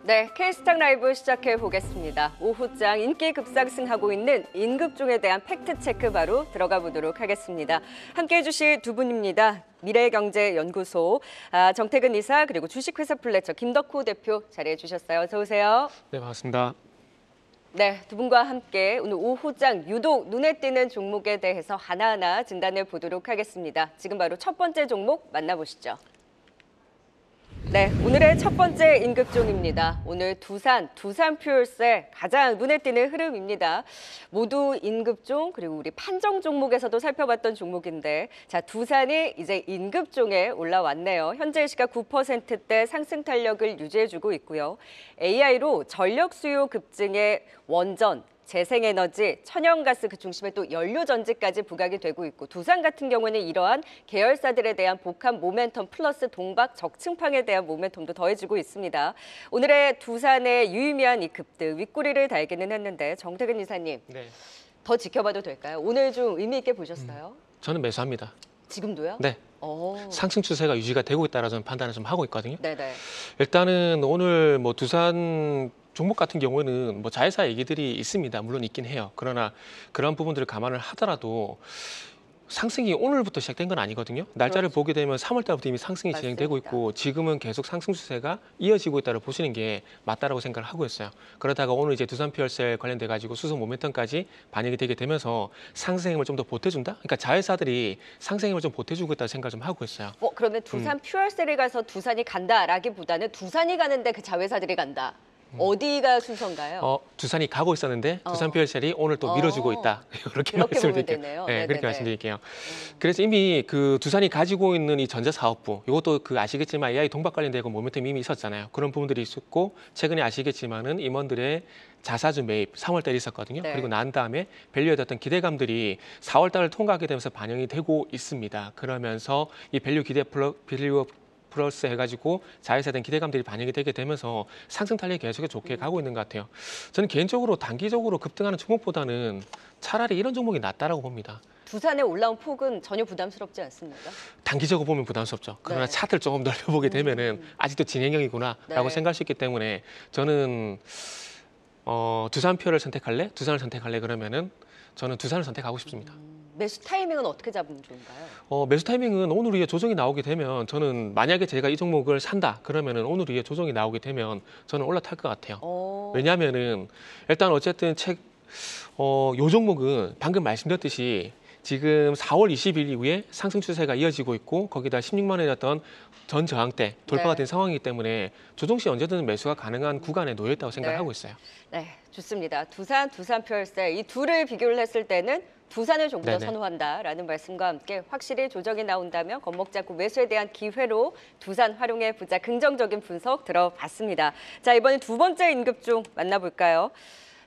네, K스탁 라이브 시작해 보겠습니다. 오후장 인기 급상승하고 있는 임급종에 대한 팩트체크 바로 들어가 보도록 하겠습니다. 함께해 주실 두 분입니다. 미래경제연구소 정태근 이사 그리고 주식회사 플래처 김덕호 대표 자리해 주셨어요. 어서 오세요. 네, 반갑습니다. 네, 두 분과 함께 오늘 오후장 유독 눈에 띄는 종목에 대해서 하나하나 진단해 보도록 하겠습니다. 지금 바로 첫 번째 종목 만나보시죠. 네, 오늘의 첫 번째 임급종입니다. 오늘 두산 퓨얼셀 가장 눈에 띄는 흐름입니다. 모두 임급종 그리고 우리 판정 종목에서도 살펴봤던 종목인데 자, 두산이 이제 임급종에 올라왔네요. 현재 시각 9%대 상승 탄력을 유지해주고 있고요. AI로 전력 수요 급증에 원전, 재생에너지, 천연가스 그 중심에 또 연료전지까지 부각이 되고 있고 두산 같은 경우는 이러한 계열사들에 대한 복합 모멘텀 플러스 동박 적층팡에 대한 모멘텀도 더해지고 있습니다. 오늘의 두산의 유의미한 이 급등 윗꼬리를 달기는 했는데 정태근 이사님 네. 더 지켜봐도 될까요? 오늘 좀 의미 있게 보셨어요? 저는 매수합니다. 지금도요? 네. 오. 상승 추세가 유지가 되고 있다라는 저는 판단을 좀 하고 있거든요. 네네. 일단은 오늘 뭐 두산 종목 같은 경우는 뭐 자회사 얘기들이 있습니다. 물론 있긴 해요. 그러나 그런 부분들을 감안을 하더라도 상승이 오늘부터 시작된 건 아니거든요. 날짜를 그렇죠. 보게 되면 3월 달부터 이미 상승이 진행되고 있고 지금은 계속 상승 추세가 이어지고 있다고 보시는 게 맞다라고 생각을 하고 있어요. 그러다가 오늘 이제 두산 퓨얼셀 관련돼 가지고 수소 모멘텀까지 반영이 되게 되면서 상승행을 좀 더 보태준다. 그러니까 자회사들이 상승행을 좀 보태주고 있다고 생각을 좀 하고 있어요. 그러면 두산 퓨얼셀이 가서 두산이 간다라기보다는 두산이 가는데 그 자회사들이 간다. 어디가 순서인가요? 두산이 가고 있었는데 두산 퓨얼셀이 오늘 또 밀어주고 있다. 이렇게 말씀을 드릴게요. 네, 그렇게 말씀드릴게요. 그래서 이미 그 두산이 가지고 있는 이 전자사업부, 이것도 그 아시겠지만 AI 동박 관련되고 모멘텀이 이미 있었잖아요. 그런 부분들이 있었고 최근에 아시겠지만은 임원들의 자사주 매입 3월 달에 있었거든요. 네. 그리고 난 다음에 밸류에 대한 기대감들이 4월 달을 통과하게 되면서 반영이 되고 있습니다. 그러면서 이 밸류 플러스 해가지고 자회사에 대한 기대감들이 반영이 되게 되면서 상승 탄력이 계속 좋게 가고 있는 것 같아요. 저는 개인적으로 단기적으로 급등하는 종목보다는 차라리 이런 종목이 낫다라고 봅니다. 두산에 올라온 폭은 전혀 부담스럽지 않습니까? 단기적으로 보면 부담스럽죠. 그러나 네. 차트를 조금 넓혀보게 되면은 아직도 진행형이구나라고 네. 생각할 수 있기 때문에 저는 두산 퓨어를 선택할래? 두산을 선택할래? 그러면은 저는 두산을 선택하고 싶습니다. 매수 타이밍은 어떻게 잡으면 좋은가요? 매수 타이밍은 오늘 위에 조정이 나오게 되면 저는 만약에 제가 이 종목을 산다 그러면은 오늘 위에 조정이 나오게 되면 저는 올라탈 것 같아요. 왜냐하면은 일단 어쨌든 요 종목은 방금 말씀드렸듯이 지금 4월 20일 이후에 상승 추세가 이어지고 있고 거기다 16만 원이었던 전 저항대 돌파가 네. 된 상황이기 때문에 조정 시 언제든 매수가 가능한 구간에 놓여 있다고 생각하고 있어요. 네, 좋습니다. 두산 퓨얼셀 이 둘을 비교를 했을 때는 두산을 좀 더 네네. 선호한다라는 말씀과 함께 확실히 조정이 나온다면 겁먹지 않고 매수에 대한 기회로 두산 활용해 보자 긍정적인 분석 들어봤습니다. 자, 이번엔 두 번째 임급종 만나볼까요?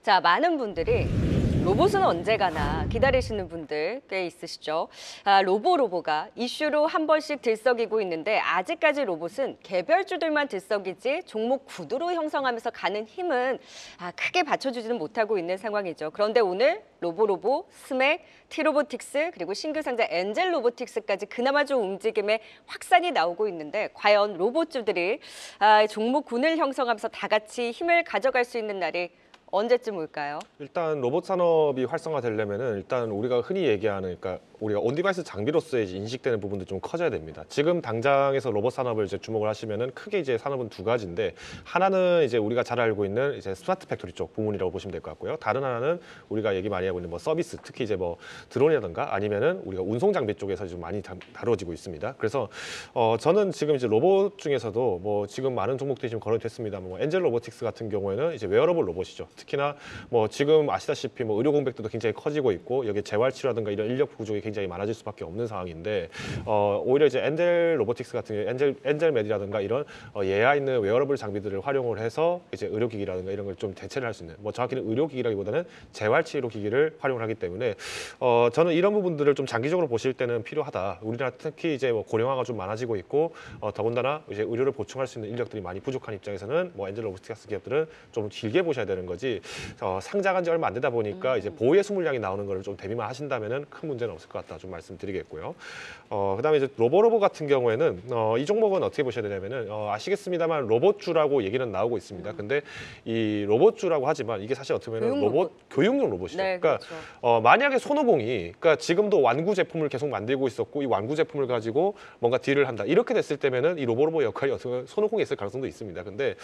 자, 많은 분들이 로봇은 언제 가나 기다리시는 분들 꽤 있으시죠. 로보가 이슈로 한 번씩 들썩이고 있는데 아직까지 로봇은 개별주들만 들썩이지 종목 구도로 형성하면서 가는 힘은 크게 받쳐주지는 못하고 있는 상황이죠. 그런데 오늘 로보, 스맥, T로보틱스 그리고 신규 상자 엔젤 로보틱스까지 그나마 좀 움직임의 확산이 나오고 있는데 과연 로봇주들이 종목군을 형성하면서 다 같이 힘을 가져갈 수 있는 날이 언제쯤 올까요? 일단 로봇 산업이 활성화되려면은 일단 우리가 흔히 얘기하는 그러니까 우리가 온디바이스 장비로서의 이제 인식되는 부분도 좀 커져야 됩니다. 지금 당장에서 로봇 산업을 이제 주목을 하시면은 크게 이제 산업은 두 가지인데 하나는 이제 우리가 잘 알고 있는 이제 스마트 팩토리 쪽 부문이라고 보시면 될 것 같고요. 다른 하나는 우리가 얘기 많이 하고 있는 뭐 서비스, 특히 이제 뭐 드론이라든가 아니면은 우리가 운송 장비 쪽에서 좀 많이 다뤄지고 있습니다. 그래서 저는 지금 이제 로봇 중에서도 뭐 지금 많은 종목들이 지금 거론됐습니다. 뭐 엔젤 로보틱스 같은 경우에는 이제 웨어러블 로봇이죠. 특히나 뭐 지금 아시다시피 뭐 의료 공백도 굉장히 커지고 있고 여기 재활치료라든가 이런 인력 부족이 굉장히 많아질 수밖에 없는 상황인데 오히려 이제 엔젤 로보틱스 같은 경우 엔젤메디라든가 이런 예하 있는 웨어러블 장비들을 활용을 해서 이제 의료기기라든가 이런 걸 좀 대체를 할 수 있는 뭐 정확히는 의료기기라기보다는 재활치료 기기를 활용을 하기 때문에 저는 이런 부분들을 좀 장기적으로 보실 때는 필요하다. 우리나라 특히 이제 뭐 고령화가 좀 많아지고 있고 더군다나 이제 의료를 보충할 수 있는 인력들이 많이 부족한 입장에서는 뭐 엔젤 로보틱스 기업들은 좀 길게 보셔야 되는 거지 상장한 지 얼마 안 되다 보니까 이제 보유의 수물량이 나오는 거를 좀 대비만 하신다면은 큰 문제는 없을 것 같다 좀 말씀드리겠고요. 그다음에 이제 로보로보 같은 경우에는 이 종목은 어떻게 보셔야 되냐면은 아시겠습니다만 로봇주라고 얘기는 나오고 있습니다. 근데 이 로봇주라고 하지만 이게 사실 어떻게 보면 교육용 로봇이죠. 네, 그러니까 그렇죠. 만약에 손오공이 그러니까 지금도 완구 제품을 계속 만들고 있었고 이 완구 제품을 가지고 뭔가 딜을 한다 이렇게 됐을 때면은 이 로보로보 역할이 어떻게 보면 손오공에 있을 가능성도 있습니다. 근데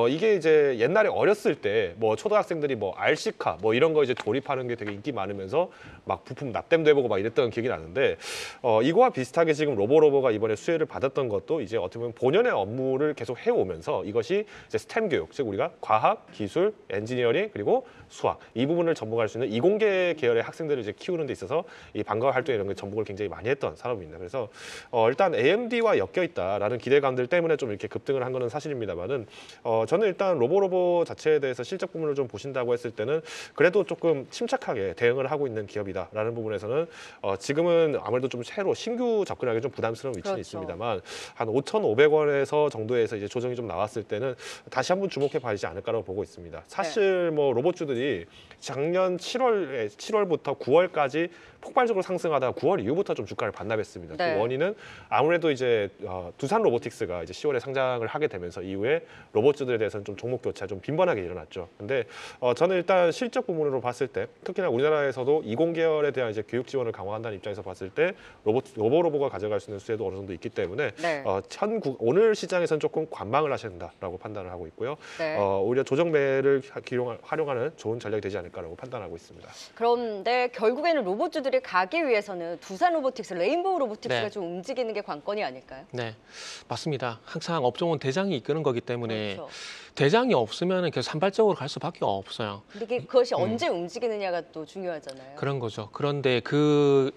이게 이제 옛날에 어렸을 때 뭐 초등학생들이 뭐 RC카 뭐 이런 거 이제 조립하는 게 되게 인기 많으면서 막 부품 납땜도 해보고 막 이랬던 기억이 나는데 이거와 비슷하게 지금 로보로보가 이번에 수혜를 받았던 것도 이제 어떻게 보면 본연의 업무를 계속 해오면서 이것이 이제 스템 교육, 즉 우리가 과학, 기술, 엔지니어링 그리고 수학 이 부분을 전공할 수 있는 이공계 계열의 학생들을 이제 키우는 데 있어서 이 방과 활동 이런 게 전공을 굉장히 많이 했던 산업입니다. 그래서 일단 AMD와 엮여 있다라는 기대감들 때문에 좀 이렇게 급등을 한 거는 사실입니다만은 저는 일단 로보로보 자체에 대해서 실적 부분을 좀 보신다고 했을 때는 그래도 조금 침착하게 대응을 하고 있는 기업이다라는 부분에서는 지금은 아무래도 좀 새로 신규 접근하기 좀 부담스러운 위치는 그렇죠. 있습니다만 한 5,500원에서 정도에서 이제 조정이 좀 나왔을 때는 다시 한번 주목해 봐야지 않을까라고 보고 있습니다. 사실 뭐 로봇주들이 작년 7월부터 9월까지 폭발적으로 상승하다가 9월 이후부터 좀 주가를 반납했습니다. 네. 그 원인은 아무래도 이제 두산 로보틱스가 이제 10월에 상장을 하게 되면서 이후에 로봇주들에 대해서는 좀 종목 교체가 좀 빈번하게 일어났죠. 근데 저는 일단 실적 부분으로 봤을 때 특히나 우리나라에서도 이공계열에 대한 이제 교육 지원을 강화한다는 입장에서 봤을 때 로보가 가져갈 수 있는 수혜도 어느 정도 있기 때문에 네. 오늘 시장에서는 조금 관망을 하셔야 된다라고 판단을 하고 있고요. 네. 오히려 조정매를 활용하는 좋은 전략이 되지 않을까라고 판단하고 있습니다. 그런데 결국에는 로봇주들이 가기 위해서는 두산 로보틱스, 레인보우 로보틱스가 네. 좀 움직이는 게 관건이 아닐까요? 네, 맞습니다. 항상 업종은 대장이 이끄는 거기 때문에 그렇죠. 대장이 없으면 계속 산발적으로 갈 수밖에 없어요. 근데 그것이 언제 움직이느냐가 또 중요하잖아요. 그런 거죠. 그런데 그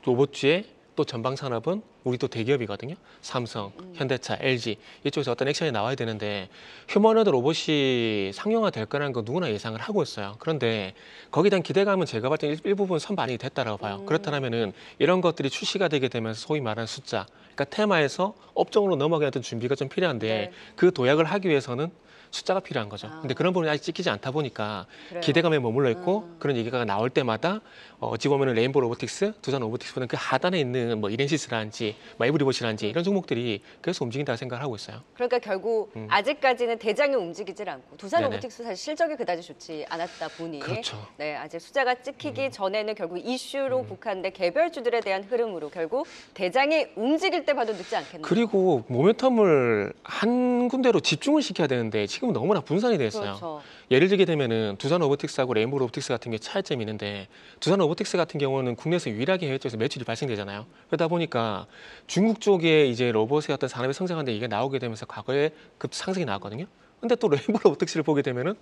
로봇주의 또 전방 산업은 우리 또 대기업이거든요. 삼성, 현대차, LG 이쪽에서 어떤 액션이 나와야 되는데 휴머노드 로봇이 상용화 될 거라는 거 누구나 예상을 하고 있어요. 그런데 거기에 대한 기대감은 제가 봤을 때 일부분 선반영이 됐다라고 봐요. 그렇다면은 이런 것들이 출시가 되게 되면서 소위 말하는 숫자, 그러니까 테마에서 업종으로 넘어가는 어떤 준비가 좀 필요한데 네. 그 도약을 하기 위해서는 숫자가 필요한 거죠. 아. 근데 그런 부분이 아직 찍히지 않다 보니까 그래요. 기대감에 머물러 있고 그런 얘기가 나올 때마다 어찌 보면은 레인보우 로보틱스, 두산 로보틱스보다는 그 하단에 있는 뭐 이렌시스라든지 뭐 에브리봇이라든지 이런 종목들이 그래서 움직인다고 생각을 하고 있어요. 그러니까 결국 아직까지는 대장이 움직이질 않고 두산 네네. 로보틱스 사실 실적이 그다지 좋지 않았다 보니 그렇죠. 네, 아직 숫자가 찍히기 전에는 결국 이슈로 국한돼 개별주들에 대한 흐름으로 결국 대장이 움직일 때 봐도 늦지 않겠네요. 그리고 모멘텀을 한 군데로 집중을 시켜야 되는데 지금은 너무나 분산이 돼 있어요. 그렇죠. 예를 들게 되면은 두산 로보틱스하고 레인보우 로보틱스 같은 게 차이점이 있는데 두산 로보틱스 같은 경우는 국내에서 유일하게 해외 쪽에서 매출이 발생되잖아요. 그러다 보니까 중국 쪽에 이제 로봇의 어떤 산업이 성장하는데 이게 나오게 되면서 과거에 급 상승이 나왔거든요. 근데 또 레인보우 로보틱스를 보게 되면은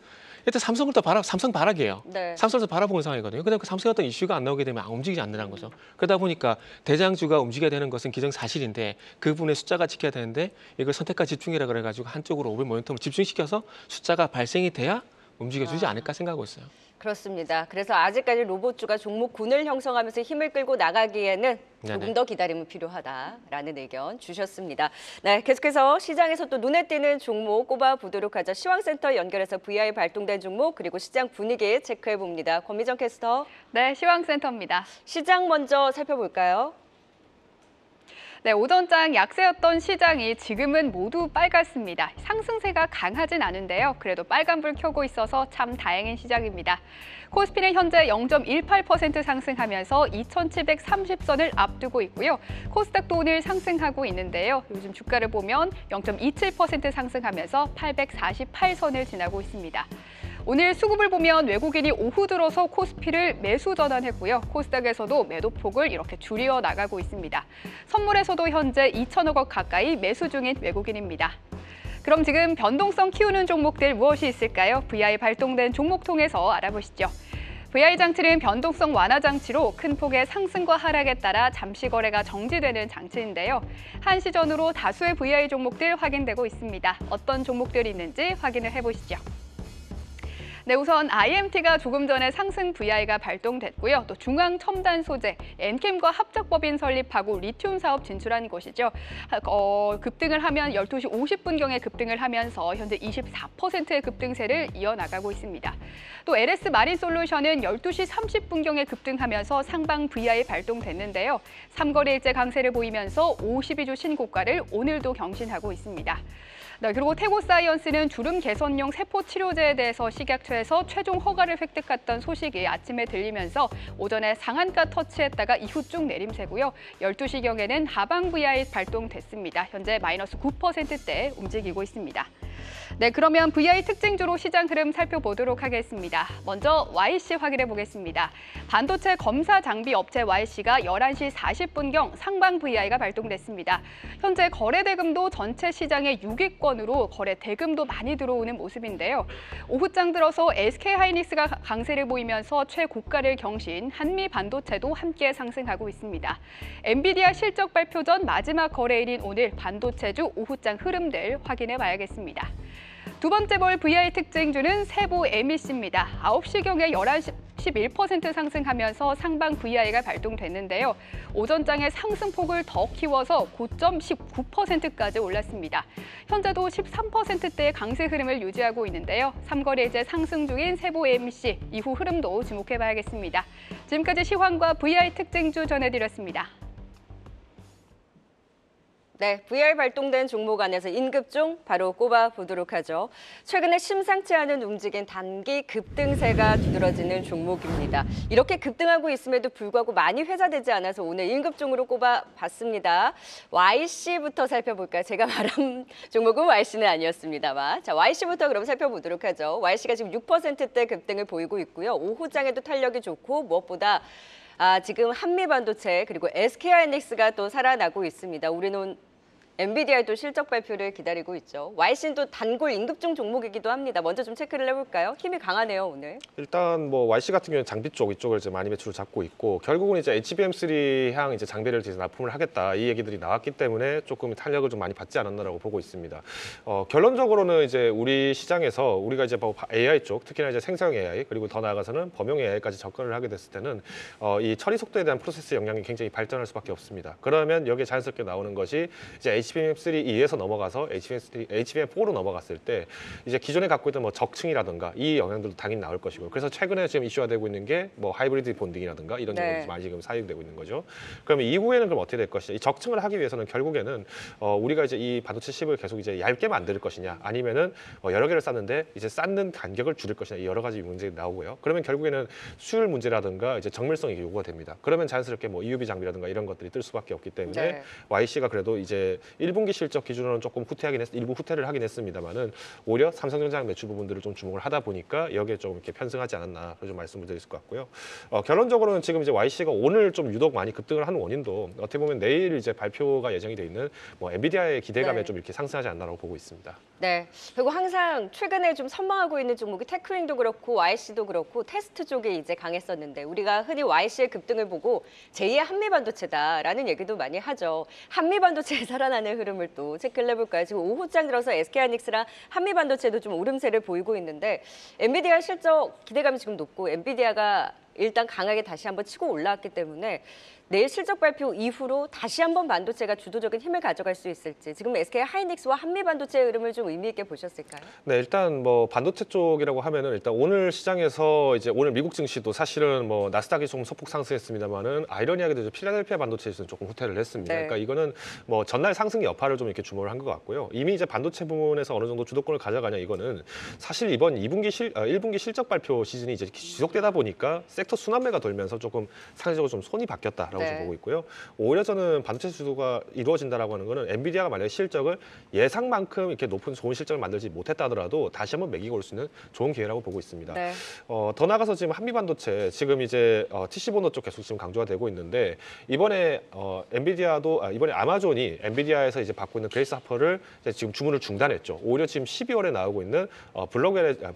일단 삼성을 또 삼성 바라기예요. 네. 삼성에서 바라보는 상황이거든요. 그다음에 그 삼성의 어떤 이슈가 안 나오게 되면 움직이지 않는다는 거죠. 그러다 보니까 대장주가 움직여야 되는 것은 기정사실인데 그 부분에 숫자가 지켜야 되는데 이걸 선택과 집중이라 그래가지고 한쪽으로 오버 모멘텀을 집중시켜서 숫자가 발생이 돼야 움직여주지 않을까 생각하고 있어요. 그렇습니다. 그래서 아직까지 로봇주가 종목군을 형성하면서 힘을 끌고 나가기에는 조금 네네. 더 기다림은 필요하다라는 의견 주셨습니다. 네, 계속해서 시장에서 또 눈에 띄는 종목 꼽아보도록 하죠. 시황센터 연결해서 VI 발동된 종목 그리고 시장 분위기 체크해봅니다. 권미정 캐스터. 네, 시황센터입니다. 시장 먼저 살펴볼까요? 네, 오전장 약세였던 시장이 지금은 모두 빨갛습니다. 상승세가 강하진 않은데요. 그래도 빨간불 켜고 있어서 참 다행인 시장입니다. 코스피는 현재 0.18% 상승하면서 2,730선을 앞두고 있고요. 코스닥도 오늘 상승하고 있는데요. 요즘 주가를 보면 0.27% 상승하면서 848선을 지나고 있습니다. 오늘 수급을 보면 외국인이 오후 들어서 코스피를 매수 전환했고요. 코스닥에서도 매도폭을 이렇게 줄여 나가고 있습니다. 선물에서도 현재 2천억 원 가까이 매수 중인 외국인입니다. 그럼 지금 변동성 키우는 종목들 무엇이 있을까요? VI 발동된 종목 통해서 알아보시죠. VI 장치는 변동성 완화 장치로 큰 폭의 상승과 하락에 따라 잠시 거래가 정지되는 장치인데요. 한시 전후로 다수의 VI 종목들 확인되고 있습니다. 어떤 종목들이 있는지 확인을 해보시죠. 네, 우선 IMT가 조금 전에 상승 VI가 발동됐고요. 또 중앙첨단 소재, 엔캠과 합작법인 설립하고 리튬 사업 진출한 곳이죠. 급등을 하면 12시 50분경에 급등을 하면서 현재 24%의 급등세를 이어나가고 있습니다. 또 LS 마린 솔루션은 12시 30분경에 급등하면서 상방 VI 발동됐는데요. 3거래일째 강세를 보이면서 52주 신고가를 오늘도 경신하고 있습니다. 네, 그리고 태고사이언스는 주름 개선용 세포 치료제에 대해서 식약처에서 최종 허가를 획득했던 소식이 아침에 들리면서 오전에 상한가 터치했다가 이후 쭉 내림세고요. 12시경에는 하방 VI 발동됐습니다. 현재 마이너스 9%대 움직이고 있습니다. 네, 그러면 VI 특징주로 시장 흐름 살펴보도록 하겠습니다. 먼저 YC 확인해 보겠습니다. 반도체 검사 장비 업체 YC가 11시 40분경 상방 VI가 발동됐습니다. 현재 거래 대금도 전체 시장의 6위권으로 거래 대금도 많이 들어오는 모습인데요. 오후장 들어서 SK하이닉스가 강세를 보이면서 최고가를 경신, 한미 반도체도 함께 상승하고 있습니다. 엔비디아 실적 발표 전 마지막 거래일인 오늘 반도체주 오후장 흐름들 확인해 봐야겠습니다. 두 번째 볼 VI 특징주는 세부 MEC입니다. 9시경에 11시 11% 상승하면서 상방 VI가 발동됐는데요. 오전장의 상승폭을 더 키워서 고점 19%까지 올랐습니다. 현재도 13%대의 강세 흐름을 유지하고 있는데요. 3거래일째 상승 중인 세부 MEC 이후 흐름도 주목해봐야겠습니다. 지금까지 시황과 VI 특징주 전해드렸습니다. 네, VI 발동된 종목 안에서 인급종 바로 꼽아보도록 하죠. 최근에 심상치 않은 움직임 단기 급등세가 두드러지는 종목입니다. 이렇게 급등하고 있음에도 불구하고 많이 회자되지 않아서 오늘 인급종으로 꼽아봤습니다. YC부터 살펴볼까요? 제가 말한 종목은 YC는 아니었습니다만. 자, YC부터 그럼 살펴보도록 하죠. YC가 지금 6%대 급등을 보이고 있고요. 오후장에도 탄력이 좋고 무엇보다 지금 한미반도체 그리고 SK하이닉스가 또 살아나고 있습니다. 우리는 엔비디아도 실적 발표를 기다리고 있죠. YC는 또 단골 임급종 종목이기도 합니다. 먼저 좀 체크를 해볼까요? 힘이 강하네요, 오늘. 일단 뭐 YC 같은 경우는 장비 쪽 이쪽을 이제 많이 매출을 잡고 있고 결국은 이제 HBM3향 이제 장비를 이제 납품을 하겠다 이 얘기들이 나왔기 때문에 조금 탄력을 좀 많이 받지 않았나라고 보고 있습니다. 결론적으로는 이제 우리 시장에서 우리가 이제 뭐 AI 쪽 특히나 이제 생성 AI 그리고 더 나아가서는 범용 AI까지 접근을 하게 됐을 때는 이 처리 속도에 대한 프로세스 역량이 굉장히 발전할 수밖에 없습니다. 그러면 여기에 자연스럽게 나오는 것이 이제 HBM3E에서 넘어가서 HBM4로 넘어갔을 때 이제 기존에 갖고 있던 뭐 적층이라든가 이 영향들도 당연히 나올 것이고 그래서 최근에 지금 이슈화 되고 있는 게 뭐 하이브리드 본딩이라든가 이런 것들이 많이 지금 사용되고 있는 거죠. 그러면 이후에는 그럼 어떻게 될 것이냐? 이 적층을 하기 위해서는 결국에는 우리가 이제 이 반도체 칩을 계속 이제 얇게 만들 것이냐 아니면은 여러 개를 쌓는데 이제 쌓는 간격을 줄일 것이냐 이 여러 가지 문제가 나오고요. 그러면 결국에는 수율 문제라든가 이제 정밀성이 요구가 됩니다. 그러면 자연스럽게 뭐 EUV 장비라든가 이런 것들이 뜰 수밖에 없기 때문에 YC가 그래도 이제 1분기 실적 기준으로는 조금 일부 후퇴를 하긴 했습니다만은 오히려 삼성전자 매출 부분들을 좀 주목을 하다 보니까 여기에 좀 이렇게 편승하지 않았나 좀 말씀을 드릴 수 있을 것 같고요. 결론적으로는 지금 이제 YC가 오늘 좀 유독 많이 급등을 하는 원인도 어떻게 보면 내일 이제 발표가 예정이 돼 있는 뭐 엔비디아의 기대감에 좀 이렇게 상승하지 않나라고 보고 있습니다. 네, 그리고 항상 최근에 좀 선망하고 있는 종목이 테크링도 그렇고 YC도 그렇고 테스트 쪽에 이제 강했었는데 우리가 흔히 YC의 급등을 보고 제2의 한미반도체다라는 얘기도 많이 하죠. 한미반도체에 살아나는 흐름을 또 체크를 해볼까요? 지금 오후장 들어서 SK하이닉스랑 한미반도체도 좀 오름세를 보이고 있는데 엔비디아 실적 기대감이 지금 높고 엔비디아가 일단 강하게 다시 한번 치고 올라왔기 때문에 내일 실적 발표 이후로 다시 한번 반도체가 주도적인 힘을 가져갈 수 있을지 지금 SK하이닉스와 한미반도체의 흐름을 좀 의미 있게 보셨을까요? 네, 일단 뭐 반도체 쪽이라고 하면은 일단 오늘 시장에서 이제 오늘 미국 증시도 사실은 뭐 나스닥이 조금 소폭 상승했습니다만은 아이러니하게도 필라델피아 반도체에서는 조금 후퇴를 했습니다. 그러니까 이거는 뭐 전날 상승 여파를 좀 이렇게 주목을 한 것 같고요. 이미 이제 반도체 부분에서 어느 정도 주도권을 가져가냐 이거는 사실 이번 1분기 실적 발표 시즌이 이제 지속되다 보니까 섹터 순환매가 돌면서 조금 상대적으로 좀 손이 바뀌었다라고 거라고 좀 보고 있고요. 오히려 저는 반도체 수주가 이루어진다라고 하는 거는 엔비디아가 만약에 실적을 예상만큼 이렇게 높은 좋은 실적을 만들지 못했다 하더라도 다시 한번 매기고 올 수 있는 좋은 기회라고 보고 있습니다. 네. 더 나가서 지금 한미반도체 지금 이제 TC본도 쪽 계속 지금 강조가 되고 있는데 이번에 이번에 아마존이 엔비디아에서 이제 받고 있는 그레이스 하퍼를 이제 지금 주문을 중단했죠. 오히려 지금 12월에 나오고 있는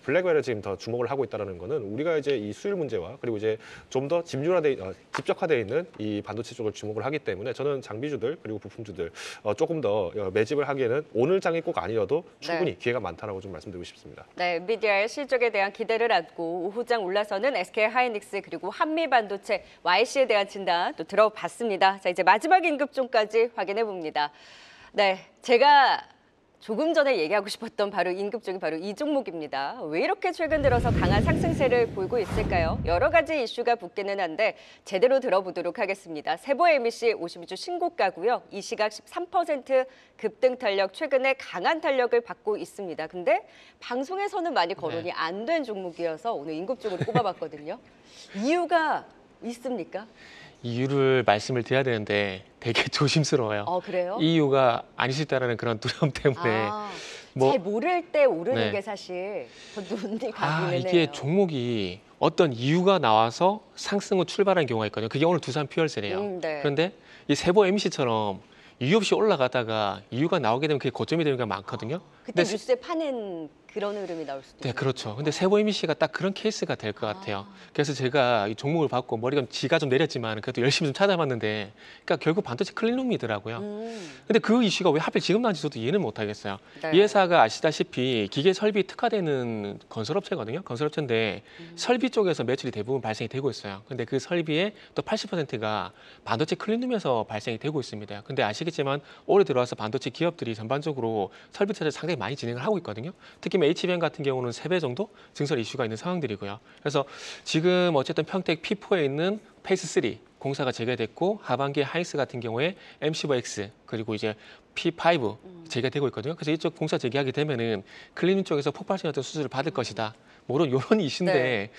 블랙웰에 지금 더 주목을 하고 있다는 거는 우리가 이제 이 수율 문제와 그리고 이제 좀 더 집적화되어 있는 이 반도체 쪽을 주목을 하기 때문에 저는 장비주들 그리고 부품주들 조금 더 매집을 하기에는 오늘 장이 꼭 아니어도 충분히 기회가 많다라고 좀 말씀드리고 싶습니다. 네, 엔비디아의 실적에 대한 기대를 안고 오후장 올라서는 SK하이닉스 그리고 한미반도체, YC에 대한 진단 또 들어봤습니다. 자, 이제 마지막 임급종까지 확인해 봅니다. 네, 제가 조금 전에 얘기하고 싶었던 바로 임급종이 바로 이 종목입니다. 왜 이렇게 최근 들어서 강한 상승세를 보이고 있을까요? 여러 가지 이슈가 붙기는 한데 제대로 들어보도록 하겠습니다. 세보 MEC 52주 신고가고요. 이 시각 13% 급등 탄력, 최근에 강한 탄력을 받고 있습니다. 근데 방송에서는 많이 거론이 안 된 종목이어서 오늘 임급종으로 꼽아봤거든요. 이유가 있습니까? 이유를 말씀을 드려야 되는데 되게 조심스러워요. 그래요? 이유가 아닐 수 있다는 그런 두려움 때문에 잘 모를 때 오르는 네. 게 사실 더 눈이 가기는 해요. 이게 종목이 어떤 이유가 나와서 상승으로 출발한 경우가 있거든요. 그게 오늘 두산 퓨얼셀이에요. 네. 그런데 이 세보 MC처럼 이유 없이 올라가다가 이유가 나오게 되면 그게 고점이 되는 경우가 많거든요. 그때 근데 뉴스에 파는 그런 흐름이 나올 수도 네, 있고. 그렇죠. 근데 세보 MEC가 딱 그런 케이스가 될 것 같아요. 그래서 제가 이 종목을 받고 머리가 지가 좀 내렸지만 그래도 열심히 좀 찾아봤는데, 그러니까 결국 반도체 클린룸이더라고요. 근데 그 이슈가 왜 하필 지금 나온지 저도 이해는 못하겠어요. 네. 이 회사가 아시다시피 기계 설비 특화되는 건설업체거든요. 건설업체인데 설비 쪽에서 매출이 대부분 발생이 되고 있어요. 근데 그 설비의 또 80%가 반도체 클린룸에서 발생이 되고 있습니다. 근데 아시겠지만 올해 들어와서 반도체 기업들이 전반적으로 설비 투자를 상당히 많이 진행을 하고 있거든요. 특히 HBM 같은 경우는 3배 정도 증설 이슈가 있는 상황들이고요. 그래서 지금 어쨌든 평택 P4에 있는 페이스 3 공사가 재개됐고, 하반기에 하이스 같은 경우에 MC5X 그리고 이제 P5 재개되고 있거든요. 그래서 이쪽 공사 재개하게 되면은 클린룸 쪽에서 폭발적인 어떤 수주를 받을 것이다. 뭐 이런 이슈인데 네.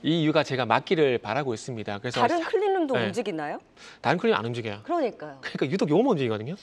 이 이유가 제가 맞기를 바라고 있습니다. 그래서 다른 클린룸도 네. 움직이나요? 다른 클린룸 안 움직여요. 그러니까요. 그러니까 유독 요거만 움직이거든요.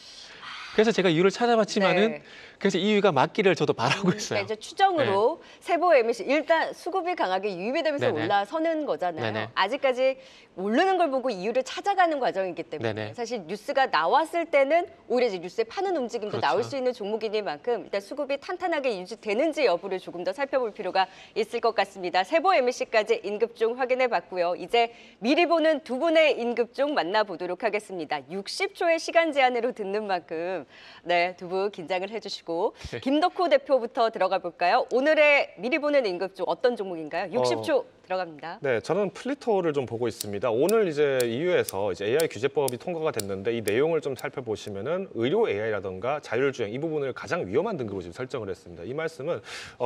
그래서 제가 이유를 찾아봤지만은 네. 그래서 이 이유가 맞기를 저도 바라고 있어요. 그러니까 이제 추정으로 세보 MEC 일단 수급이 강하게 유입이 되면서 네네. 올라서는 거잖아요. 네네. 아직까지 오르는 걸 보고 이유를 찾아가는 과정이기 때문에 네네. 사실 뉴스가 나왔을 때는 오히려 이제 뉴스에 파는 움직임도 그렇죠. 나올 수 있는 종목이니만큼 일단 수급이 탄탄하게 유지되는지 여부를 조금 더 살펴볼 필요가 있을 것 같습니다. 세보 MEC까지 임급종 확인해 봤고요. 이제 미리 보는 두 분의 임급종 만나보도록 하겠습니다. 60초의 시간 제한으로 듣는 만큼 네, 두 분 긴장을 해주시고 김덕호 대표부터 들어가 볼까요? 오늘의 미리 보는 임급종 어떤 종목인가요? 60초 들어갑니다. 네, 저는 플리토를 좀 보고 있습니다. 오늘 이제 EU에서 이제 AI 규제법이 통과가 됐는데 이 내용을 좀 살펴보시면은 의료 AI라든가 자율주행 이 부분을 가장 위험한 등급으로 지금 설정을 했습니다. 이 말씀은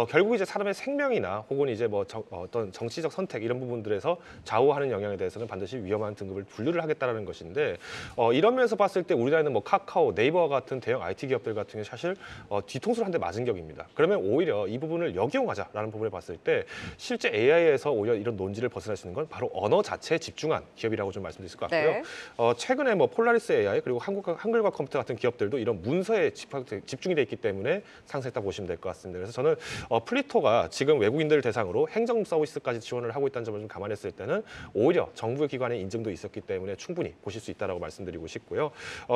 결국 이제 사람의 생명이나 혹은 이제 뭐 어떤 정치적 선택 이런 부분들에서 좌우하는 영향에 대해서는 반드시 위험한 등급을 분류를 하겠다라는 것인데 이런 면에서 봤을 때 우리나라는 뭐 카카오, 네이버 같은 대형 IT 기업들 같은 경우 사실 뒤통수를 한 대 맞은 격입니다. 그러면 오히려 이 부분을 역이용하자라는 부분을 봤을 때 실제 AI에서 오히려 이런 논지를 벗어날 수 있는 건 바로 언어 자체에 집중한 기업이라고 좀 말씀드릴 수 있을 것 같고요. 네. 최근에 뭐 폴라리스 AI 그리고 한글과 컴퓨터 같은 기업들도 이런 문서에 집중이 돼 있기 때문에 상승했다 보시면 될 것 같습니다. 그래서 저는 플리토가 지금 외국인들 대상으로 행정 서비스까지 지원을 하고 있다는 점을 좀 감안했을 때는 오히려 정부 기관의 인증도 있었기 때문에 충분히 보실 수 있다라고 말씀드리고 싶고요.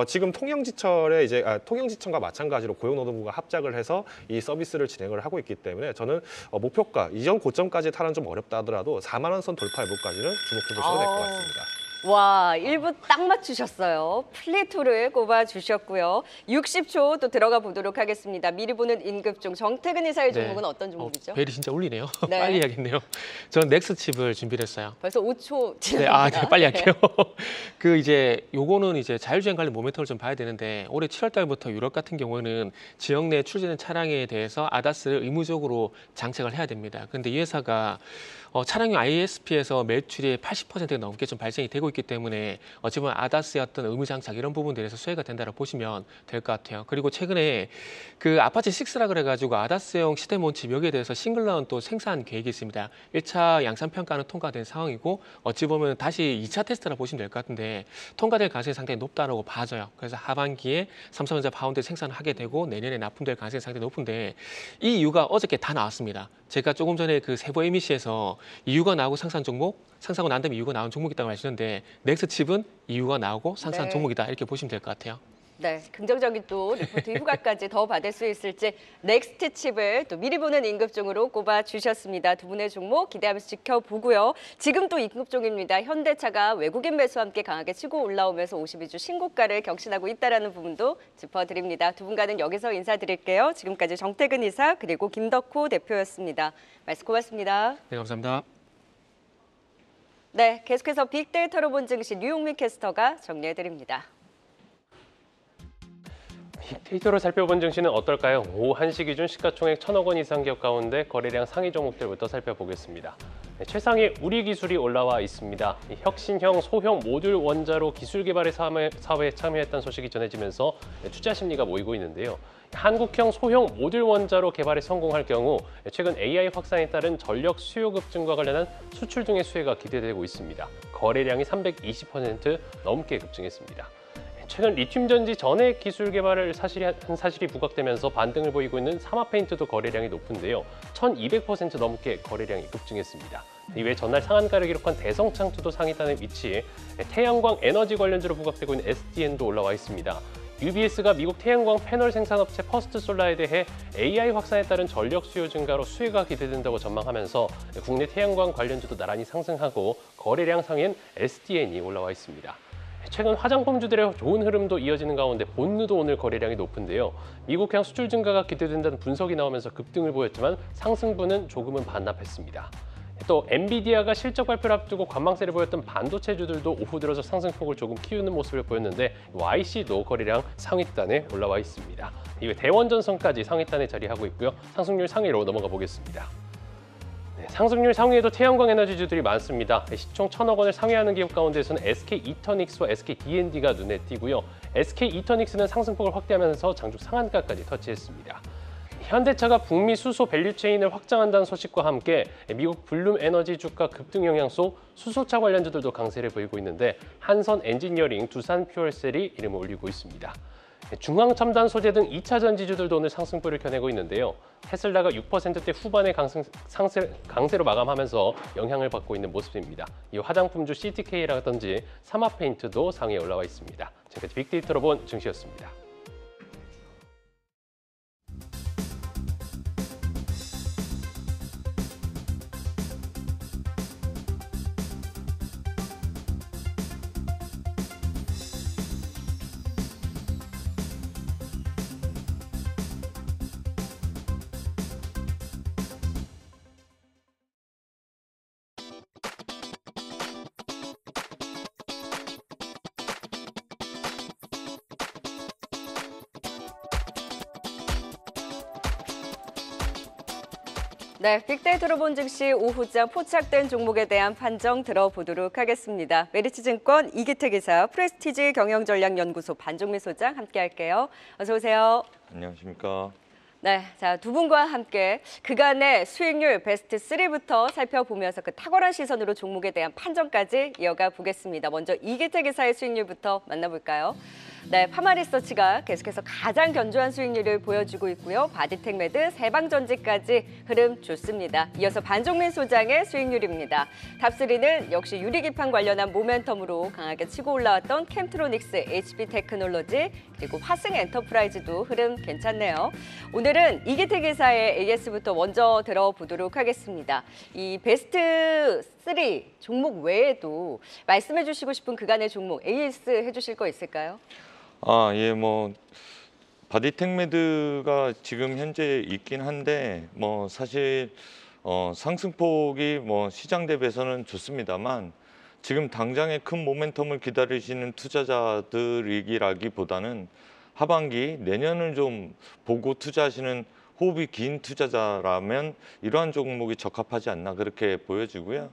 지금 통영지청과 마찬가지로 고용노동부가 합작을 해서 이 서비스를 진행을 하고 있기 때문에 저는 목표가 이전 고점까지 타는 좀 어렵다 하더라도 4만 원 선 돌파 여부까지는 주목해 보셔도 될 것 같습니다. 와, 1부 딱 맞추셨어요. 플리토를 꼽아주셨고요. 60초 또 들어가 보도록 하겠습니다. 미리 보는 임급종 정태근 이사의 종목은 어떤 종목이죠? 벨이 진짜 울리네요. 네. 빨리 해야겠네요. 저는 넥스칩을 준비를 했어요. 벌써 5초 네, 지났습니다. 네, 빨리 할게요. 그 이제 요거는 이제 자율주행 관련 모멘텀을 좀 봐야 되는데 올해 7월 달부터 유럽 같은 경우는 지역 내 출시되는 차량에 대해서 ADAS를 의무적으로 장착을 해야 됩니다. 근데 이 회사가 차량용 ISP에서 매출이 80%가 넘게 좀 발생이 되고 되고 있기 때문에 어찌 보면 아다스의 어떤 의무장착 이런 부분들에서 수혜가 된다고 보시면 될 것 같아요. 그리고 최근에 그 아파치 6라 그래가지고 아다스용 시스템 온칩 여기에 대해서 싱글런 또 생산 계획이 있습니다. 1차 양산 평가는 통과된 상황이고 어찌 보면 다시 2차 테스트라 보시면 될 것 같은데 통과될 가능성이 상당히 높다고 봐져요. 그래서 하반기에 삼성전자 파운드 생산을 하게 되고 내년에 납품될 가능성이 상당히 높은데 이 이유가 어저께 다 나왔습니다. 제가 조금 전에 그 세부 MEC에서 이유가 나오고 상상 종목, 상상하고 난 다음에 이유가 나온 종목이 있다고 하시는데 넥스칩은 이유가 나오고 상상 네. 종목이다 이렇게 보시면 될 것 같아요. 네, 긍정적인 또 리포트 후가까지 더 받을 수 있을지 넥스트 칩을 또 미리 보는 임급종으로 꼽아 주셨습니다. 두 분의 종목 기대하면서 지켜보고요. 지금 또 임급종입니다. 현대차가 외국인 매수와 함께 강하게 치고 올라오면서 52주 신고가를 격신하고 있다는 부분도 짚어드립니다. 두 분과는 여기서 인사드릴게요. 지금까지 정태근 이사 그리고 김덕호 대표였습니다. 말씀 고맙습니다. 네, 감사합니다. 네, 계속해서 빅데이터로 본 증시 류용민 캐스터가 정리해드립니다. 빅데이터로 살펴본 증시는 어떨까요? 오후 1시 기준 시가총액 1,000억 원 이상 기업 가운데 거래량 상위 종목들부터 살펴보겠습니다. 최상위 우리기술이 올라와 있습니다. 혁신형 소형 모듈 원자로 기술 개발의 사업에 참여했다는 소식이 전해지면서 투자 심리가 모이고 있는데요. 한국형 소형 모듈 원자로 개발에 성공할 경우 최근 AI 확산에 따른 전력 수요 급증과 관련한 수출 등의 수혜가 기대되고 있습니다. 거래량이 320% 넘게 급증했습니다. 최근 리튬 전지 전해 기술 개발을 한 사실이 부각되면서 반등을 보이고 있는 사마페인트도 거래량이 높은데요. 1200% 넘게 거래량이 급증했습니다. 이외 전날 상한가를 기록한 대성창투도 상위단에 위치해 태양광 에너지 관련주로 부각되고 있는 SDN도 올라와 있습니다. UBS가 미국 태양광 패널 생산업체 퍼스트솔라에 대해 AI 확산에 따른 전력 수요 증가로 수혜가 기대된다고 전망하면서 국내 태양광 관련주도 나란히 상승하고 거래량 상위엔 SDN이 올라와 있습니다. 최근 화장품주들의 좋은 흐름도 이어지는 가운데 본느도 오늘 거래량이 높은데요. 미국향 수출 증가가 기대된다는 분석이 나오면서 급등을 보였지만 상승분은 조금은 반납했습니다. 또 엔비디아가 실적 발표를 앞두고 관망세를 보였던 반도체주들도 오후 들어서 상승폭을 조금 키우는 모습을 보였는데 YC도 거래량 상위단에 올라와 있습니다. 이외 대원전선까지 상위단에 자리하고 있고요. 상승률 상위로 넘어가 보겠습니다. 상승률 상위에도 태양광 에너지주들이 많습니다. 시총 1,000억 원을 상회하는 기업 가운데서는 SK 이터닉스와 SK D&D가 눈에 띄고요. SK 이터닉스는 상승폭을 확대하면서 장중 상한가까지 터치했습니다. 현대차가 북미 수소 밸류체인을 확장한다는 소식과 함께 미국 블룸 에너지 주가 급등 영향 속 수소차 관련주들도 강세를 보이고 있는데 한선 엔지니어링, 두산 퓨얼셀이 이름을 올리고 있습니다. 중앙첨단 소재 등 2차 전지주들도 오늘 상승폭을 겨내고 있는데요. 테슬라가 6%대 후반의 강세로 마감하면서 영향을 받고 있는 모습입니다. 이 화장품주 CTK라든지 사마페인트도 상위에 올라와 있습니다. 지금까지 빅데이터로 본 증시였습니다. 네, 빅데이터로 본 증시 오후장 포착된 종목에 대한 판정 들어보도록 하겠습니다. 메리츠증권 이기택 이사, 프레스티지 경영전략연구소 반종민 소장 함께할게요. 어서 오세요. 안녕하십니까. 네, 자, 두 분과 함께 그간의 수익률 베스트 3부터 살펴보면서 그 탁월한 시선으로 종목에 대한 판정까지 이어가 보겠습니다. 먼저 이기택 이사의 수익률부터 만나볼까요? 네, 파마리서치가 계속해서 가장 견조한 수익률을 보여주고 있고요. 바디텍메드, 세방전지까지 흐름 좋습니다. 이어서 반종민 소장의 수익률입니다. 탑3는 역시 유리기판 관련한 모멘텀으로 강하게 치고 올라왔던 캠트로닉스, HB테크놀로지, 그리고 화승엔터프라이즈도 흐름 괜찮네요. 오늘은 이기택 이사의 AS부터 먼저 들어보도록 하겠습니다. 이 베스트 3 종목 외에도 말씀해 주시고 싶은 그간의 종목 AS 해주실 거 있을까요? 예, 바디텍메드가 지금 현재 있긴 한데 사실 상승폭이 시장 대비해서는 좋습니다만 지금 당장의 큰 모멘텀을 기다리시는 투자자들이기라기보다는 하반기 내년을 좀 보고 투자하시는 호흡이 긴 투자자라면 이러한 종목이 적합하지 않나 그렇게 보여지고요.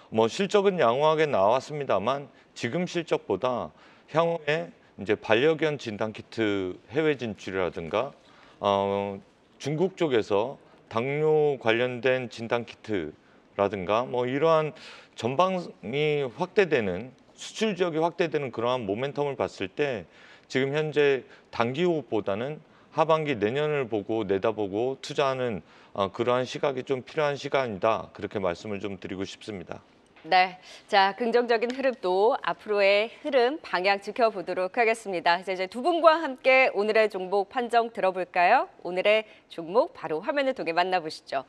뭐 실적은 양호하게 나왔습니다만 지금 실적보다 향후에 이제 반려견 진단 키트 해외 진출이라든가 중국 쪽에서 당뇨 관련된 진단 키트라든가 뭐 이러한 전방이 확대되는 수출 지역이 확대되는 그러한 모멘텀을 봤을 때 지금 현재 단기 호흡보다는 하반기 내년을 보고 내다보고 투자하는 그러한 시각이 좀 필요한 시간이다. 그렇게 말씀을 좀 드리고 싶습니다. 네, 자 긍정적인 흐름도 앞으로의 흐름 방향 지켜보도록 하겠습니다. 이제 두 분과 함께 오늘의 종목 판정 들어볼까요? 오늘의 종목 바로 화면을 통해 만나보시죠.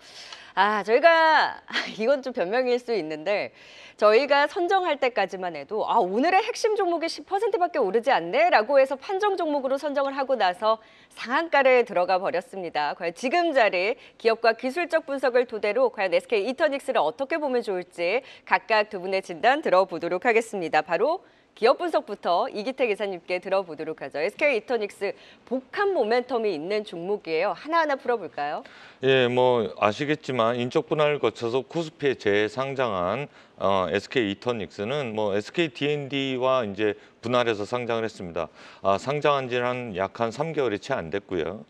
저희가 이건 좀 변명일 수 있는데 저희가 선정할 때까지만 해도 오늘의 핵심 종목이 10%밖에 오르지 않네라고 해서 판정 종목으로 선정을 하고 나서 상한가를 들어가 버렸습니다. 과연 지금 자리 기업과 기술적 분석을 토대로 과연 SK 이터닉스를 어떻게 보면 좋을지 각각 두 분의 진단 들어보도록 하겠습니다. 바로 기업 분석부터 이기태 기사님께 들어보도록 하죠. SK 이터닉스 복합 모멘텀이 있는 종목이에요. 하나하나 풀어볼까요? 예, 뭐 아시겠지만 인적 분할을 거쳐서 코스피에 재상장한 SK 이터닉스는 뭐 SK D&D와 이제 분할해서 상장을 했습니다. 상장한 지는 약 한 3개월이 채 안 됐고요.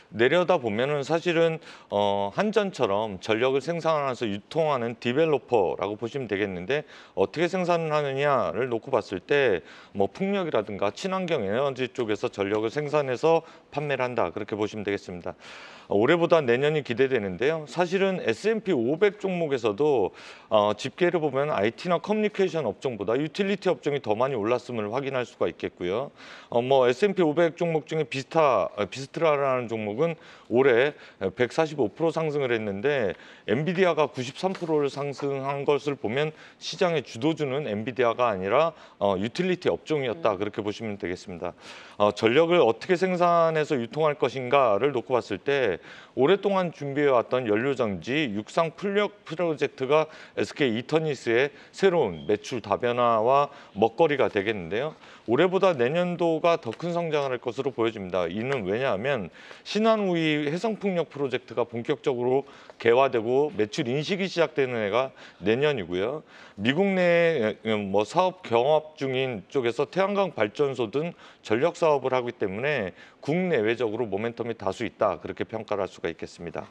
내려다 보면은 사실은 한전처럼 전력을 생산해서 유통하는 디벨로퍼라고 보시면 되겠는데 어떻게 생산을 하느냐를 놓고 봤을 때 뭐 풍력이라든가 친환경 에너지 쪽에서 전력을 생산해서 판매를 한다 그렇게 보시면 되겠습니다. 올해보다 내년이 기대되는데요. 사실은 S&P 500 종목에서도 집계를 보면 IT나 커뮤니케이션 업종보다 유틸리티 업종이 더 많이 올랐음을 확인할 수가 있겠고요. 뭐 S&P 500 종목 중에 비스트라라는 종목은 올해 145% 상승을 했는데 엔비디아가 93%를 상승한 것을 보면 시장의 주도주는 엔비디아가 아니라 유틸리티 업종이었다 그렇게 보시면 되겠습니다. 전력을 어떻게 생산해서 유통할 것인가를 놓고 봤을 때 오랫동안 준비해왔던 연료정지 육상 풍력 프로젝트가 SK 이터닉스의 새로운 매출 다변화와 먹거리가 되겠는데요. 올해보다 내년도가 더 큰 성장을 할 것으로 보여집니다. 이는 왜냐하면 신한우이 해상풍력 프로젝트가 본격적으로 개화되고 매출 인식이 시작되는 해가 내년이고요. 미국 내 뭐 사업 경합 중인 쪽에서 태양광 발전소 등 전력 사업을 하기 때문에 국내외적으로 모멘텀이 다수 있다 그렇게 평가를 할 수가 있겠습니다.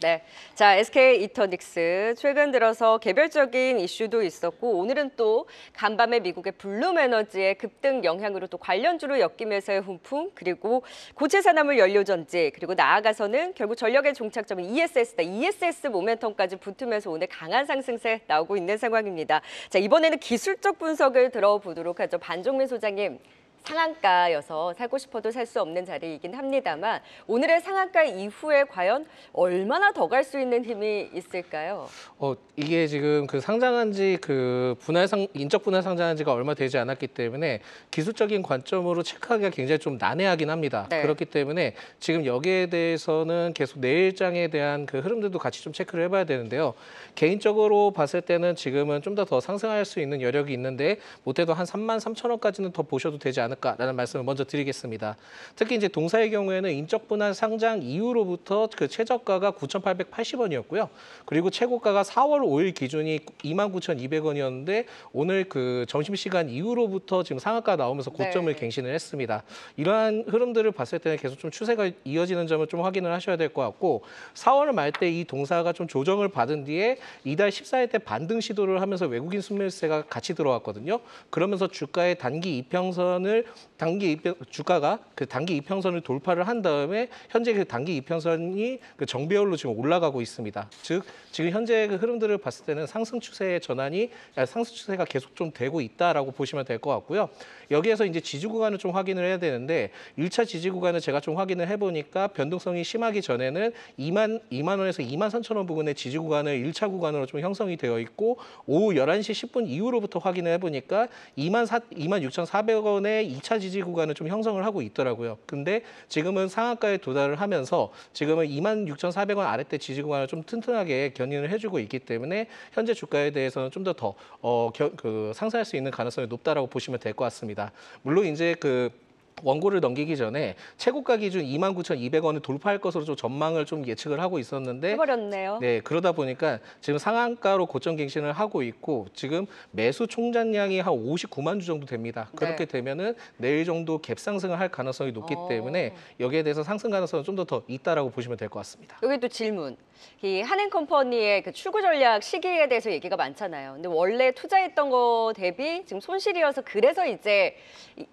네, 자 SK 이터닉스 최근 들어서 개별적인 이슈도 있었고 오늘은 또 간밤에 미국의 블룸에너지의 급등 영향으로 또 관련주로 엮이면서의 훈풍 그리고 고체 산화물 연료전지 그리고 나아가서는 결국 전력의 종착점이 ESS다. ESS 모멘텀까지 붙으면서 오늘 강한 상승세 나오고 있는 상황입니다. 자 이번에는 기술적 분석을 들어보도록 하죠. 반종민 소장님. 상한가여서 사고 싶어도 살 수 없는 자리이긴 합니다만 오늘의 상한가 이후에 과연 얼마나 더 갈 수 있는 힘이 있을까요? 이게 지금 그 상장한 지 인적 분할 상장한 지가 얼마 되지 않았기 때문에 기술적인 관점으로 체크하기가 굉장히 좀 난해하긴 합니다. 네. 그렇기 때문에 지금 여기에 대해서는 계속 내일장에 대한 그 흐름들도 같이 좀 체크를 해봐야 되는데요. 개인적으로 봤을 때는 지금은 좀 더 상승할 수 있는 여력이 있는데 못해도 한 33,000원까지는 더 보셔도 되지 않을까라는 말씀을 먼저 드리겠습니다. 특히 이제 동사의 경우에는 인적 분할 상장 이후로부터 그 최저가가 9,880원이었고요. 그리고 최고가가 4월 5일 기준이 29,200원이었는데 오늘 그 점심시간 이후로부터 지금 상한가 나오면서 고점을 네. 갱신을 했습니다. 이러한 흐름들을 봤을 때는 계속 좀 추세가 이어지는 점을 좀 확인을 하셔야 될 것 같고 4월 말 때 이 동사가 좀 조정을 받은 뒤에 이달 14일 때 반등 시도를 하면서 외국인 순매수세가 같이 들어왔거든요. 그러면서 주가의 주가가 그 단기 이평선을 돌파를 한 다음에 현재 그 단기 이평선이 그 정배열로 지금 올라가고 있습니다. 즉 지금 현재 그 흐름들을 봤을 때는 상승 추세가 계속 좀 되고 있다라고 보시면 될 것 같고요. 여기에서 이제 지지 구간을 좀 확인을 해야 되는데 1차 지지 구간을 제가 좀 확인을 해보니까 변동성이 심하기 전에는 2만 원에서 23,000원 부근의 지지 구간을 1차 구간으로 좀 형성이 되어 있고 오후 11시 10분 이후로부터 확인을 해보니까 26,400원의 2차 지지 구간을 좀 형성을 하고 있더라고요. 근데 지금은 상한가에 도달을 하면서 지금은 26,400원 아래대 지지 구간을 좀 튼튼하게 견인을 해주고 있기 때문에 현재 주가에 대해서는 좀 더 상승할 수 있는 가능성이 높다라고 보시면 될 것 같습니다. 물론 이제 원고를 넘기기 전에 최고가 기준 29,200원을 돌파할 것으로 좀 전망을 좀 예측을 하고 있었는데 해버렸네요. 네, 그러다 보니까 지금 상한가로 고점 갱신을 하고 있고 지금 매수 총잔량이 한 59만 주 정도 됩니다. 그렇게 되면은 내일 정도 갭 상승을 할 가능성이 높기 때문에 여기에 대해서 상승 가능성은 좀 더 있다라고 보시면 될 것 같습니다. 여기 또 질문. 이 한행컴퍼니의 그 출구 전략 시기에 대해서 얘기가 많잖아요. 근데 원래 투자했던 거 대비 지금 손실이어서 그래서 이제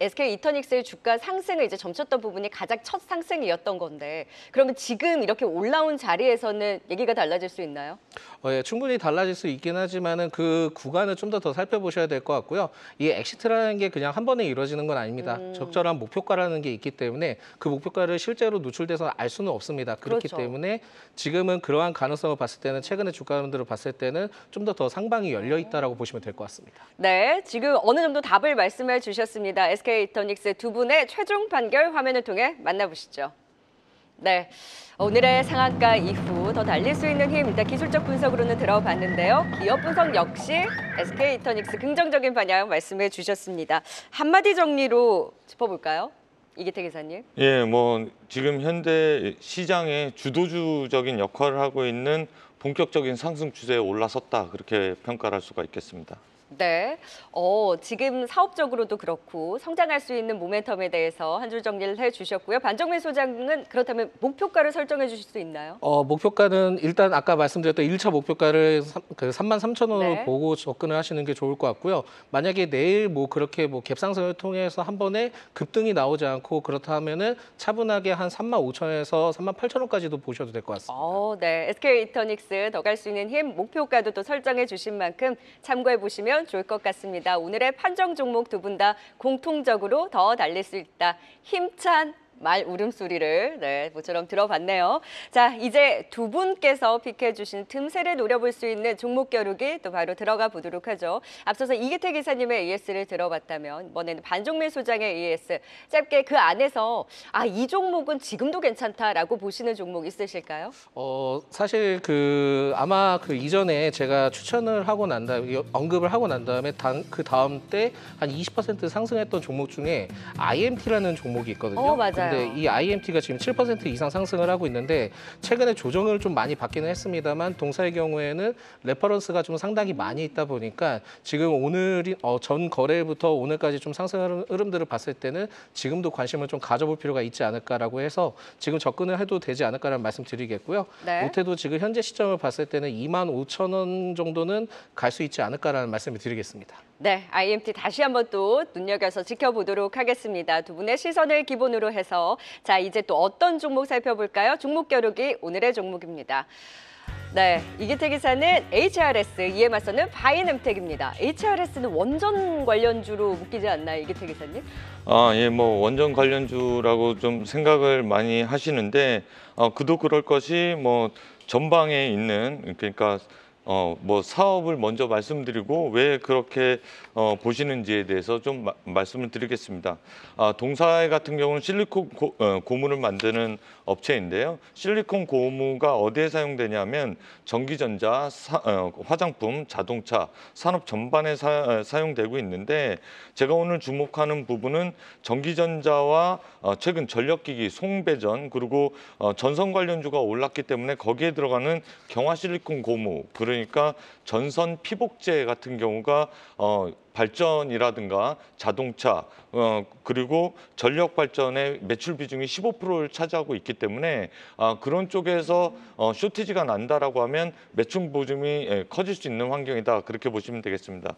SK 이터닉스의 주가 상승을 이제 점쳤던 부분이 가장 첫 상승이었던 건데 그러면 지금 이렇게 올라온 자리에서는 얘기가 달라질 수 있나요? 예, 충분히 달라질 수 있긴 하지만은 그 구간을 좀 더 살펴보셔야 될 것 같고요. 이 엑시트라는 게 그냥 한 번에 이루어지는 건 아닙니다. 적절한 목표가라는 게 있기 때문에 그 목표가를 실제로 노출돼서 알 수는 없습니다. 그렇기 그렇죠. 때문에 지금은 그러한 가능성을 봤을 때는 최근에 주가들을 봤을 때는 좀 더 상방이 열려 있다라고 보시면 될 것 같습니다. 네, 지금 어느 정도 답을 말씀해 주셨습니다. SK 이터닉스 두 분의 최종 판결 화면을 통해 만나보시죠. 네, 오늘의 상한가 이후 더 달릴 수 있는 힘, 일단 기술적 분석으로는 들어봤는데요. 기업 분석 역시 SK 이터닉스 긍정적인 방향 말씀해 주셨습니다. 한마디 정리로 짚어볼까요? 이기태 기사님. 예, 뭐 지금 현대 시장의 주도주적인 역할을 하고 있는 본격적인 상승 추세에 올라섰다 그렇게 평가를 할 수가 있겠습니다. 네, 지금 사업적으로도 그렇고 성장할 수 있는 모멘텀에 대해서 한 줄 정리를 해주셨고요. 반정민 소장은 그렇다면 목표가를 설정해 주실 수 있나요? 목표가는 일단 아까 말씀드렸던 1차 목표가를 33,000원으로 네. 보고 접근을 하시는 게 좋을 것 같고요. 만약에 내일 뭐 그렇게 뭐 갭상승을 통해서 한 번에 급등이 나오지 않고 그렇다면은 차분하게 한 35,000원에서 38,000원까지도 보셔도 될 것 같습니다. 네, SK 이터닉스 더 갈 수 있는 힘 목표가도 또 설정해 주신 만큼 참고해 보시면 좋을 것 같습니다. 오늘의 판정 종목 두 분 다 공통적으로 더 달릴 수 있다. 힘찬 말 울음소리를 모처럼 들어봤네요. 자, 이제 두 분께서 픽해 주신 틈새를 노려볼 수 있는 종목 겨루기 또 바로 들어가 보도록 하죠. 앞서서 이기태 기사님의 ES를 들어봤다면 이번에는 반종민 소장의 ES 짧게 그 안에서 이 종목은 지금도 괜찮다라고 보시는 종목 있으실까요? 사실 아마 그 이전에 제가 추천을 하고 난 다음에 언급을 하고 난 다음에 그 다음 때 한 20% 상승했던 종목 중에 IMT라는 종목이 있거든요. 맞아요. 근데 이 IMT가 지금 7% 이상 상승을 하고 있는데 최근에 조정을 좀 많이 받기는 했습니다만 동사의 경우에는 레퍼런스가 좀 상당히 많이 있다 보니까 지금 전 거래부터 오늘까지 좀 상승 흐름들을 봤을 때는 지금도 관심을 좀 가져볼 필요가 있지 않을까라고 해서 지금 접근을 해도 되지 않을까라는 말씀 드리겠고요. 네. 못해도 지금 현재 시점을 봤을 때는 25,000원 정도는 갈 수 있지 않을까라는 말씀을 드리겠습니다. 네, IMT 다시 한번 또 눈여겨서 지켜보도록 하겠습니다. 두 분의 시선을 기본으로 해서 자, 이제 또 어떤 종목 살펴볼까요? 종목 겨루기 오늘의 종목입니다. 네, 이기태 기사는 HRS, 이에 맞서는 바이넴텍입니다. HRS는 원전 관련주로 묶이지 않나요, 이기태 기사님? 예, 뭐 원전 관련주라고 좀 생각을 많이 하시는데 그도 그럴 것이 뭐 전방에 있는 그러니까 뭐 사업을 먼저 말씀드리고 왜 그렇게 보시는지에 대해서 좀 말씀을 드리겠습니다. 동사회 같은 경우는 실리콘 고무를 만드는 업체인데요. 실리콘 고무가 어디에 사용되냐면 전기전자, 화장품, 자동차, 산업 전반에 사용되고 있는데 제가 오늘 주목하는 부분은 전기전자와 최근 전력기기, 송배전 그리고 전선 관련주가 올랐기 때문에 거기에 들어가는 경화 실리콘 고무 그러니까 전선 피복제 같은 경우가 발전이라든가 자동차 그리고 전력 발전의 매출 비중이 15%를 차지하고 있기 때문에 그런 쪽에서 쇼티지가 난다라고 하면 매출 보증이 커질 수 있는 환경이다 그렇게 보시면 되겠습니다.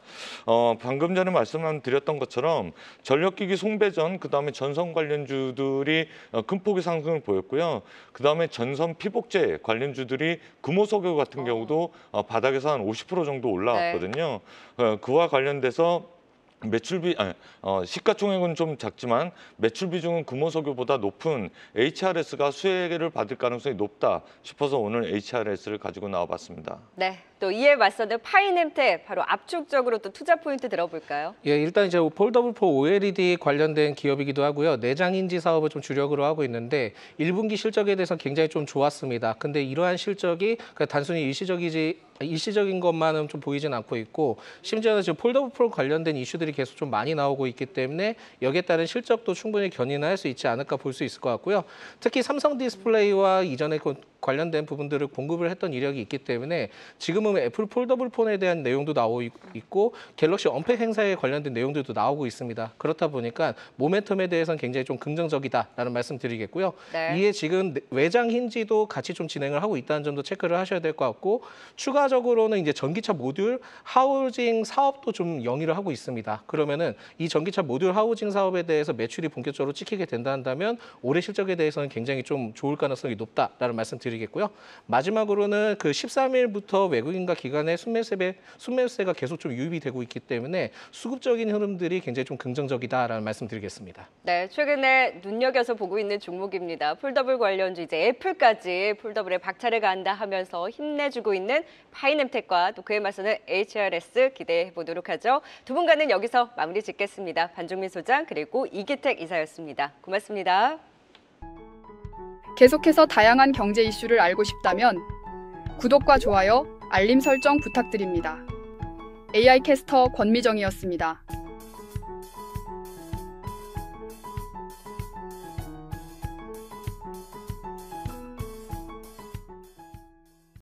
방금 전에 말씀드렸던 것처럼 전력기기 송배전 그다음에 전선 관련주들이 큰 폭의 상승을 보였고요. 그다음에 전선 피복제 관련주들이 금호석유 같은 경우도 바닥에서 한 50% 정도 올라왔거든요. 그와 관련돼서 시가총액은 좀 작지만 매출 비중은 금호석유보다 높은 HRS가 수혜를 받을 가능성이 높다 싶어서 오늘 HRS를 가지고 나와봤습니다. 네, 또 또 이에 맞서는 파이넴텍 바로 압축적으로 또 투자 포인트 들어볼까요? 예, 일단 이제 폴더블4 OLED 관련된 기업이기도 하고요. 내장 인지 사업을 좀 주력으로 하고 있는데 1분기 실적에 대해서 굉장히 좀 좋았습니다. 근데 이러한 실적이 단순히 일시적인 것만은 좀 보이진 않고 있고 심지어는 지금 폴더블 프로 관련된 이슈들이 계속 좀 많이 나오고 있기 때문에 여기에 따른 실적도 충분히 견인할 수 있지 않을까 볼 수 있을 것 같고요. 특히 삼성 디스플레이와 이전에 관련된 부분들을 공급을 했던 이력이 있기 때문에 지금은 애플 폴더블 폰에 대한 내용도 나오고 있고 갤럭시 언팩 행사에 관련된 내용들도 나오고 있습니다. 그렇다 보니까 모멘텀에 대해서는 굉장히 좀 긍정적이다라는 말씀 드리겠고요. 네. 이에 지금 외장 힌지도 같이 좀 진행을 하고 있다는 점도 체크를 하셔야 될 것 같고 추가적으로는 이제 전기차 모듈 하우징 사업도 좀 영위를 하고 있습니다. 그러면은 이 전기차 모듈 하우징 사업에 대해서 매출이 본격적으로 찍히게 된다면 올해 실적에 대해서는 굉장히 좀 좋을 가능성이 높다라는 말씀 드리겠고요. 마지막으로는 그 13일부터 외국인과 기관의 순매수세가 계속 좀 유입이 되고 있기 때문에 수급적인 흐름들이 굉장히 좀 긍정적이다라는 말씀 드리겠습니다. 네, 최근에 눈여겨서 보고 있는 종목입니다. 폴더블 관련주 이제 애플까지 폴더블에 박차를 가한다 하면서 힘내주고 있는 파이넴텍과 또 그에 맞서는 HRS 기대해 보도록 하죠. 두 분과는 여기서 마무리 짓겠습니다. 반종민 소장 그리고 이기택 이사였습니다. 고맙습니다. 계속해서 다양한 경제 이슈를 알고 싶다면 구독과 좋아요, 알림 설정 부탁드립니다. AI 캐스터 권미정이었습니다.